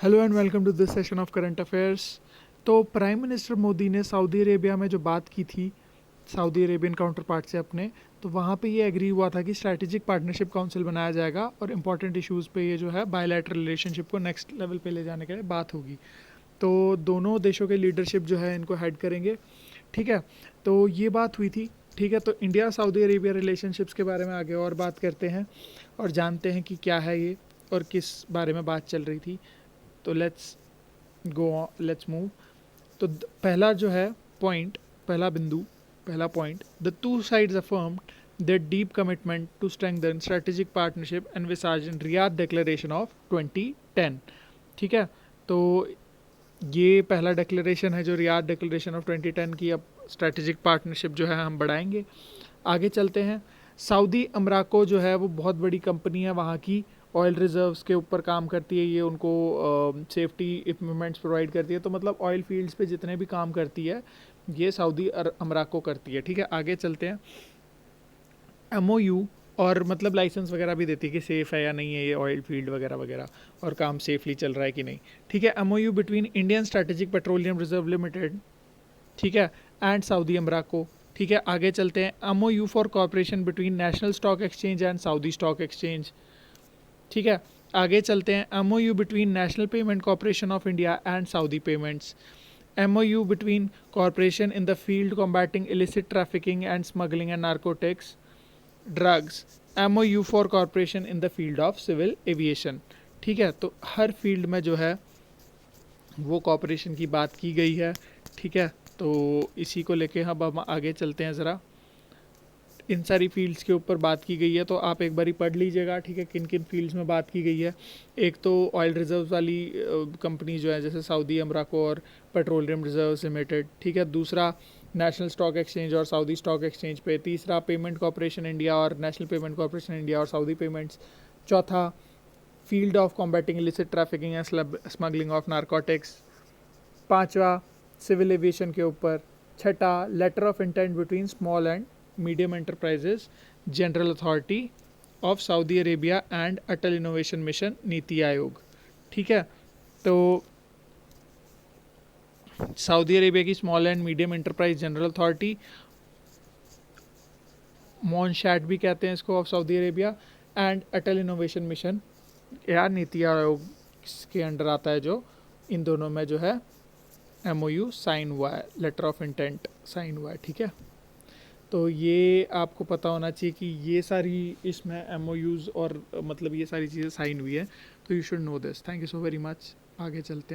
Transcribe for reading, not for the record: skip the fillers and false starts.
Hello and welcome to this session of current affairs. तो prime minister Modi ने Saudi Arabia में जो बात की थी सऊदी अरेबियन काउंटर पार्ट से अपने, तो वहाँ पे ये एग्री हुआ था कि स्ट्रैटेजिक पार्टनरशिप काउंसिल बनाया जाएगा और इंपॉर्टेंट इश्यूज़ पे ये जो है बायलैटरल रिलेशनशिप को नेक्स्ट लेवल पे ले जाने के लिए बात होगी। तो दोनों देशों के लीडरशिप जो है इनको हेड करेंगे। ठीक है, तो ये बात हुई थी। ठीक है, तो इंडिया सऊदी अरेबिया रिलेशनशिप्स के बारे में आगे और बात करते हैं और जानते हैं कि क्या है ये और किस बारे में बात चल रही थी। तो लेट्स मूव। तो पहला जो है पॉइंट, पहला point, the two sides affirm their deep commitment to strengthen strategic partnership envisaged in Riyadh Declaration of 2010। ठीक है, तो ये पहला डिक्लेरेशन है जो रियाद डिक्लेरेशन ऑफ 2010 की। अब स्ट्रेटेजिक पार्टनरशिप जो है हम बढ़ाएंगे। आगे चलते हैं। सऊदी अमराको जो है वो बहुत बड़ी कंपनी है, वहाँ की ऑयल रिजर्व्स के ऊपर काम करती है। ये उनको सेफ्टी इक्विपमेंट्स प्रोवाइड करती है, तो मतलब ऑयल फील्ड्स पे जितने भी काम करती है ये सऊदी अमराको करती है। ठीक है, आगे चलते हैं। एमओयू और मतलब लाइसेंस वगैरह भी देती है कि सेफ़ है या नहीं है ये ऑयल फील्ड वगैरह वगैरह, और काम सेफली चल रहा है कि नहीं। ठीक है, MOU between Indian strategic petroleum reserve limited, ठीक है, एंड सऊदी अमराको। ठीक है, आगे चलते हैं। MOU for cooperation between national stock exchange and Saudi stock exchange. ठीक है, आगे चलते हैं। MOU between national payment corporation of India and Saudi payments. MOU between corporation in the field combating illicit trafficking and smuggling and narcotics drugs. MOU for corporation in the field of civil aviation. ठीक है, तो हर field में जो है वो corporation की बात की गई है। ठीक है, तो इसी को लेके हम आगे चलते हैं ज़रा। इन सारी फील्ड्स के ऊपर बात की गई है, तो आप एक बारी पढ़ लीजिएगा। ठीक है, किन किन फील्ड्स में बात की गई है। एक तो ऑयल रिजर्व वाली कंपनी जो है जैसे सऊदी अमराको और पेट्रोलियम रिजर्व्स लिमिटेड। ठीक है, दूसरा नेशनल स्टॉक एक्सचेंज और सऊदी स्टॉक एक्सचेंज पे। तीसरा पेमेंट कॉरपोरेशन इंडिया और नेशनल पेमेंट कॉरपोरेशन इंडिया और सऊदी पेमेंट्स। चौथा field of combating illicit trafficking and smuggling of narcotics. पांचवा सिविल एविएशन के ऊपर। छठा letter of intent between small and medium enterprises general authority of Saudi Arabia and Atal innovation mission NITI Aayog. ठीक है, तो Saudi Arabia की small and medium enterprise general authority, मॉनशैट भी कहते हैं इसको, of Saudi Arabia, and Atal innovation mission या नीति आयोग के अंडर आता है, जो इन दोनों में जो है एमओयू साइन हुआ है, लेटर ऑफ इंटेंट साइन हुआ है। ठीक है, तो ये आपको पता होना चाहिए कि ये सारी इसमें एमओयूज़ और मतलब ये सारी चीज़ें साइन हुई है, तो you should know this. Thank you so very much. आगे चलते हैं।